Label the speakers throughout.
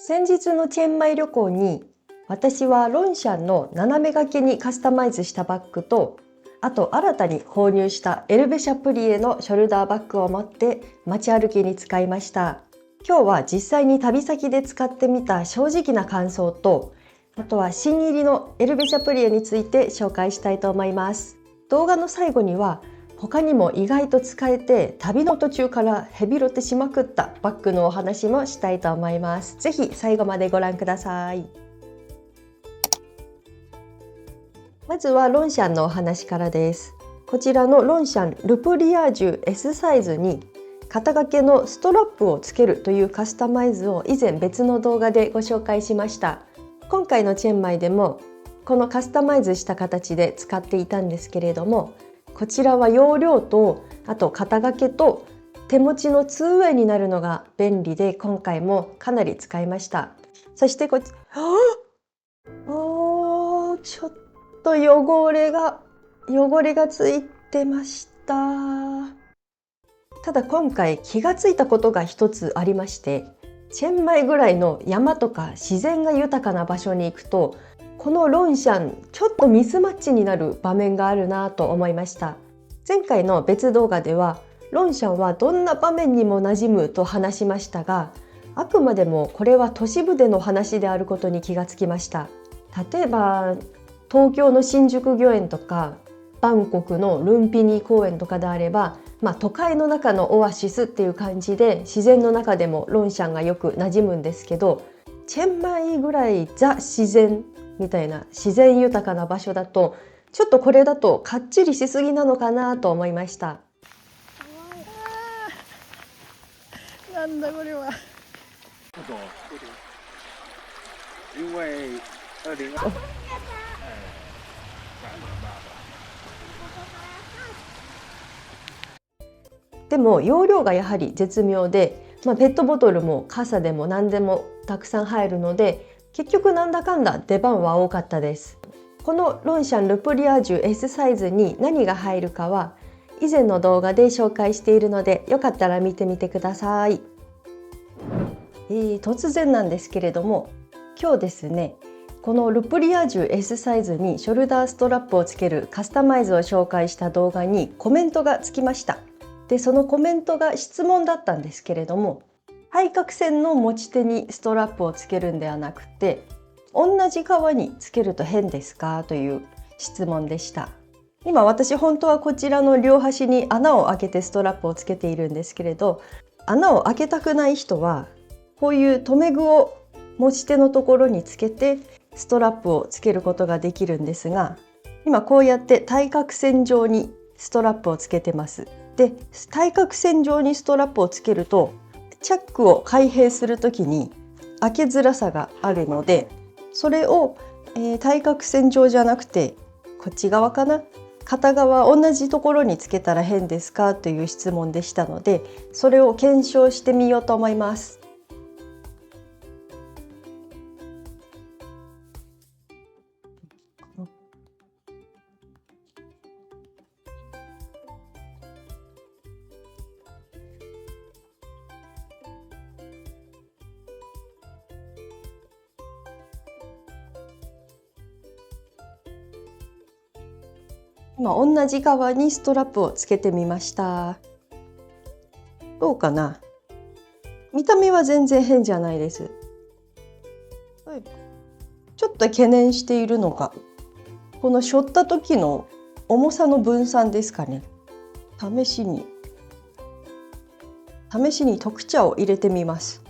Speaker 1: 先日のチェンマイ旅行に私はロンシャンの斜め掛けにカスタマイズしたバッグと、あと新たに購入したエルベシャプリエのショルダーバッグを持って街歩きに使いました。今日は実際に旅先で使ってみた正直な感想と、あとは新入りのエルベシャプリエについて紹介したいと思います。動画の最後には他にも意外と使えて旅の途中からヘビロテしまくったバッグのお話もしたいと思います。ぜひ最後までご覧ください。まずはロンシャンのお話からです。こちらのロンシャンルプリアージュ S サイズに肩掛けのストラップをつけるというカスタマイズを以前別の動画でご紹介しました。今回のチェンマイでもこのカスタマイズした形で使っていたんですけれども、こちらは容量とあと肩掛けと手持ちの 2way になるのが便利で、今回もかなり使いました。そしてちょっと汚れがついてました。ただ今回気がついたことが一つありまして、チェンマイぐらいの山とか自然が豊かな場所に行くと、このロンシャンちょっとミスマッチになる場面があるなと思いました。前回の別動画ではロンシャンはどんな場面にも馴染むと話しましたが、あくまでもこれは都市部での話であることに気がつきました。例えば東京の新宿御苑とかバンコクのルンピニー公園とかであれば、都会の中のオアシスっていう感じで自然の中でもロンシャンがよく馴染むんですけど、チェンマイぐらいザ自然みたいな自然豊かな場所だとちょっとこれだとかっちりしすぎなのかなと思いました。
Speaker 2: なんだこれは。
Speaker 3: 因为2022
Speaker 1: でも容量がやはり絶妙で、ペットボトルも傘でも何でもたくさん入るので、結局なんだかんだ出番は多かったです。このロンシャンルプリアージュ S サイズに何が入るかは以前の動画で紹介しているので、よかったら見てみてください。突然なんですけれども、今日ですね、このルプリアージュ S サイズにショルダーストラップをつけるカスタマイズを紹介した動画にコメントがつきました。で、そのコメントが質問だったんですけれども、対角線の持ち手にストラップをつけるんではなくて、同じ側につけると変ですかという質問でした。今私本当はこちらの両端に穴を開けてストラップをつけているんですけれど、穴を開けたくない人はこういう留め具を持ち手のところにつけてストラップをつけることができるんですが、今こうやって対角線上にストラップをつけてます。で、対角線上にストラップをつけるとチャックを開閉するときに開けづらさがあるので、それを、対角線上じゃなくてこっち側かな、片側同じところにつけたら変ですかという質問でしたので、それを検証してみようと思います。今同じ側にストラップをつけてみました。どうかな？見た目は全然変じゃないです。ちょっと懸念しているのがこの背負った時の重さの分散ですかね。試しに特茶を入れてみます。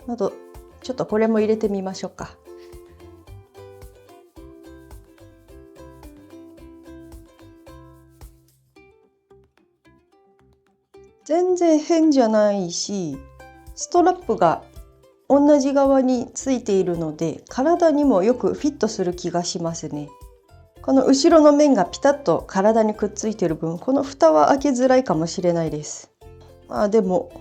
Speaker 1: あとちょっとこれも入れてみましょうか。全然変じゃないし、ストラップが同じ側についているので体にもよくフィットする気がしますね。この後ろの面がピタッと体にくっついている分、この蓋は開けづらいかもしれないです。でも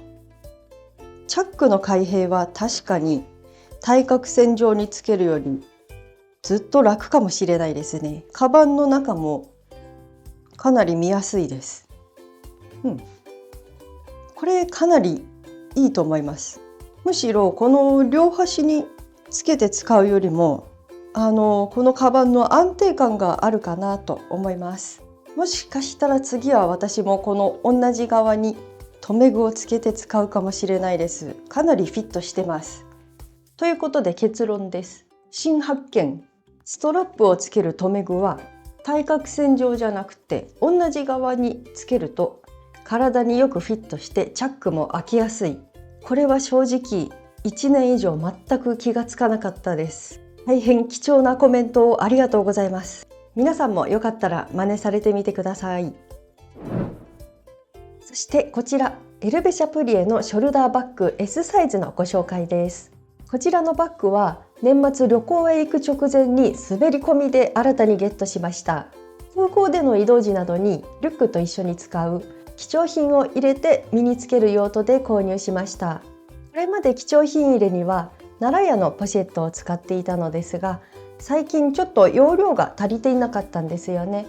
Speaker 1: チャックの開閉は確かに対角線上につけるよりずっと楽かもしれないですね。カバンの中もかなり見やすいです。これかなりいいと思います。むしろこの両端につけて使うよりもこのカバンの安定感があるかなと思います。もしかしたら次は私もこの同じ側に留め具をつけて使うかもしれないです。かなりフィットしてます。ということで結論です。新発見。ストラップをつける留め具は対角線上じゃなくて同じ側につけると体によくフィットしてチャックも開きやすい。これは正直1年以上全く気がつかなかったです。大変貴重なコメントをありがとうございます。皆さんもよかったら真似されてみてください。そしてこちらエルベシャプリエのショルダーバッグ S サイズのご紹介です。こちらのバッグは年末旅行へ行く直前に滑り込みで新たにゲットしました。空港での移動時などにリュックと一緒に使う貴重品を入れて身につける用途で購入しました。これまで貴重品入れには奈良屋のポシェットを使っていたのですが、最近ちょっと容量が足りていなかったんですよね。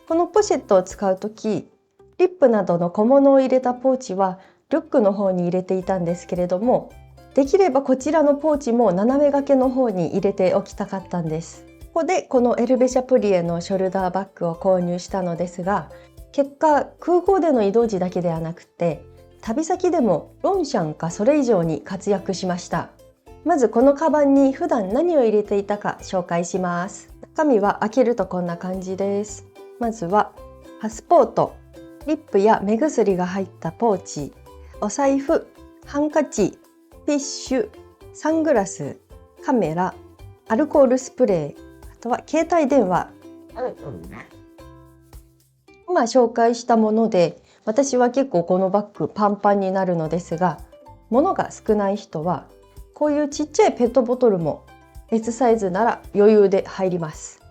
Speaker 1: このポシェットを使うとき、リップなどの小物を入れたポーチはリュックの方に入れていたんですけれども、できればこちらのポーチも斜め掛けの方に入れておきたかったんです。ここでこのエルベシャプリエのショルダーバッグを購入したのですが、結果空港での移動時だけではなくて旅先でもロンシャンかそれ以上に活躍しました。まずこのカバンに普段何を入れていたか紹介します。中身は開けるとこんな感じです。まずはパスポート、リップや目薬が入ったポーチ、お財布、ハンカチ、ティッシュ、サングラス、カメラ、アルコールスプレー、あとは携帯電話。今紹介したもので私は結構このバッグパンパンになるのですが、物が少ない人はこういうちっちゃいペットボトルも S サイズなら余裕で入ります。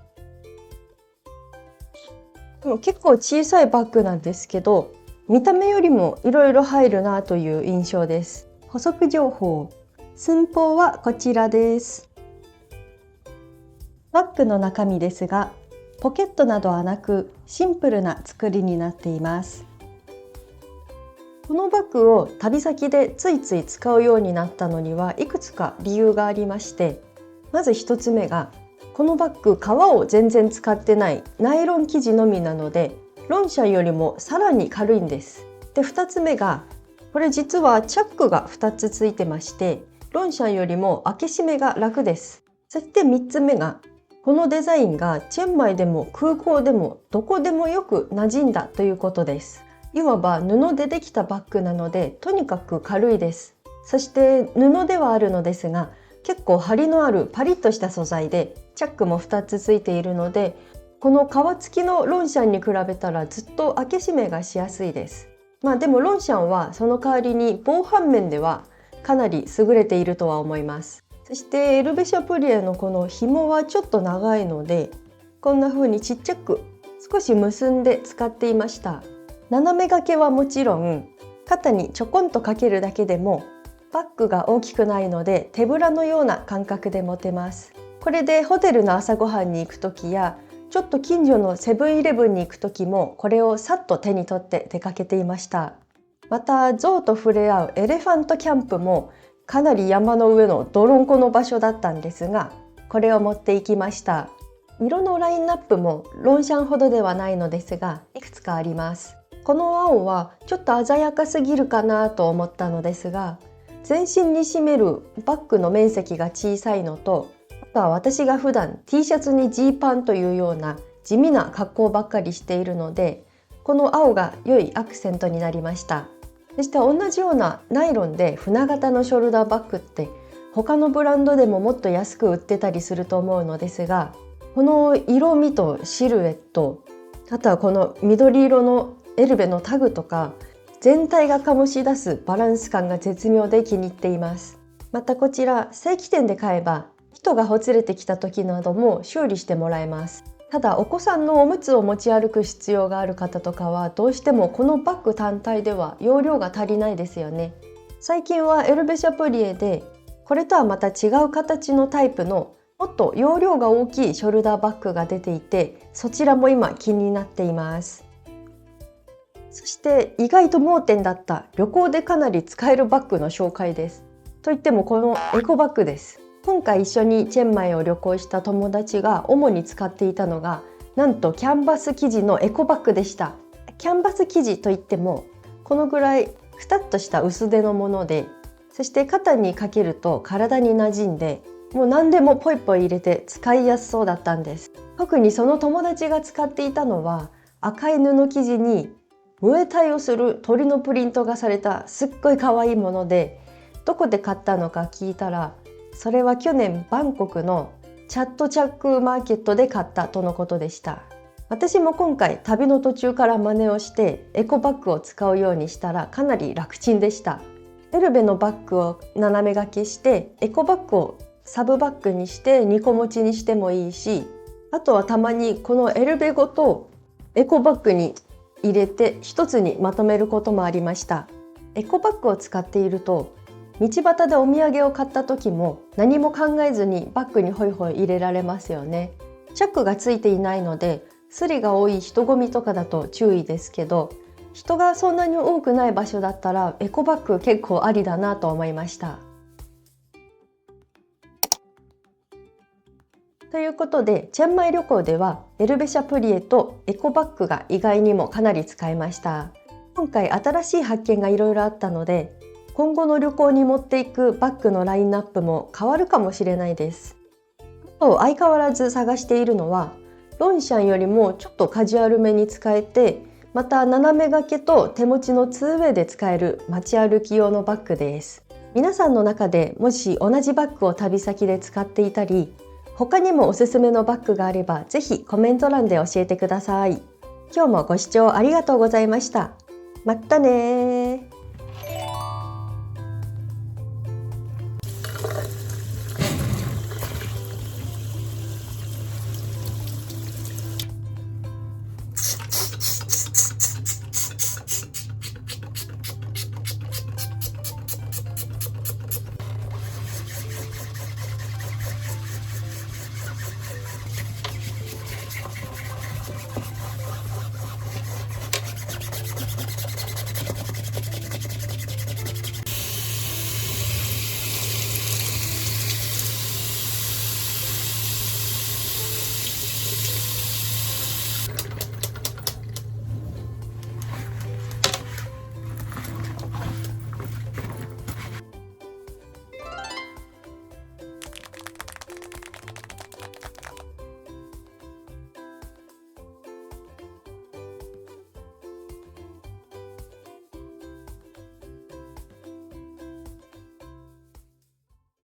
Speaker 1: でも結構小さいバッグなんですけど、見た目よりもいろいろ入るなという印象です。補足情報。寸法はこちらです。バッグの中身ですが、ポケットなどはなくシンプルな作りになっています。このバッグを旅先でついつい使うようになったのにはいくつか理由がありまして、まず一つ目がこのバッグ革を全然使ってないナイロン生地のみなのでロンシャンよりもさらに軽いんです。で、2つ目がこれ実はチャックが2つついてましてロンシャンよりも開け閉めが楽です。そして3つ目がこのデザインがチェンマイでも空港でもどこでもよく馴染んだということです。いわば布でできたバッグなのでとにかく軽いです。そして布ではあるのですが結構張りのあるパリッとした素材でチャックも2つついているので、この革付きのロンシャンに比べたらずっと開け閉めがしやすいです。でもロンシャンはその代わりに防犯面ではかなり優れているとは思います。そしてエルベシャプリエのこの紐はちょっと長いのでこんな風にちっちゃく少し結んで使っていました。斜め掛けはもちろん肩にちょこんとかけるだけでもバッグが大きくないので手ぶらのような感覚で持てます。これでホテルの朝ごはんに行く時やちょっと近所のセブンイレブンに行く時もこれをさっと手に取って出かけていました。また象と触れ合うエレファントキャンプもかなり山の上の泥んこの場所だったんですがこれを持っていきました。色のラインナップもロンシャンほどではないのですがいくつかあります。この青はちょっと鮮やかすぎるかなと思ったのですが、全身に占めるバッグの面積が小さいのと、あとは私が普段 T シャツにジーパンというような地味な格好ばっかりしているので、この青が良いアクセントになりました。そして同じようなナイロンで船型のショルダーバッグって他のブランドでももっと安く売ってたりすると思うのですが、この色味とシルエット、あとはこの緑色のエルベのタグとか全体が醸し出すバランス感が絶妙で気に入っています。またこちら正規店で買えば糸がほつれてきた時なども修理してもらえます。ただお子さんのおむつを持ち歩く必要がある方とかはどうしてもこのバッグ単体では容量が足りないですよね。最近はエルベシャプリエでこれとはまた違う形のタイプのもっと容量が大きいショルダーバッグが出ていて、そちらも今気になっています。そして意外と盲点だった旅行でかなり使えるバッグの紹介です。といってもこのエコバッグです。今回一緒にチェンマイを旅行した友達が主に使っていたのが、なんとキャンバス生地のエコバッグでした。キャンバス生地といってもこのぐらいふたっとした薄手のもので、そして肩にかけると体に馴染んで、もう何でもポイポイ入れて使いやすそうだったんです。特にその友達が使っていたのは赤い布生地にムエタイをする鳥のプリントがされたすっごい可愛いもので、どこで買ったのか聞いたら、それは去年バンコクのチャットチャックマーケットで買ったとのことでした。私も今回旅の途中から真似をしてエコバッグを使うようにしたらかなり楽ちんでした。エルベのバッグを斜め掛けしてエコバッグをサブバッグにして2個持ちにしてもいいし、あとはたまにこのエルベごとエコバッグに入れて一つにまとめることもありました。エコバッグを使っていると道端でお土産を買った時も何も考えずにバッグにホイホイ入れられますよね。チャックがついていないのでスリが多い人混みとかだと注意ですけど、人がそんなに多くない場所だったらエコバッグ結構ありだなと思いました。ということでチェンマイ旅行ではエルベシャプリエとエコバッグが意外にもかなり使えました。今回新しい発見がいろいろあったので、今後の旅行に持っていくバッグのラインナップも変わるかもしれないです。相変わらず探しているのはロンシャンよりもちょっとカジュアルめに使えて、また斜め掛けと手持ちの 2way で使える街歩き用のバッグです。皆さんの中でもし同じバッグを旅先で使っていたり、他にもおすすめのバッグがあればぜひコメント欄で教えてください。今日もご視聴ありがとうございました。またね。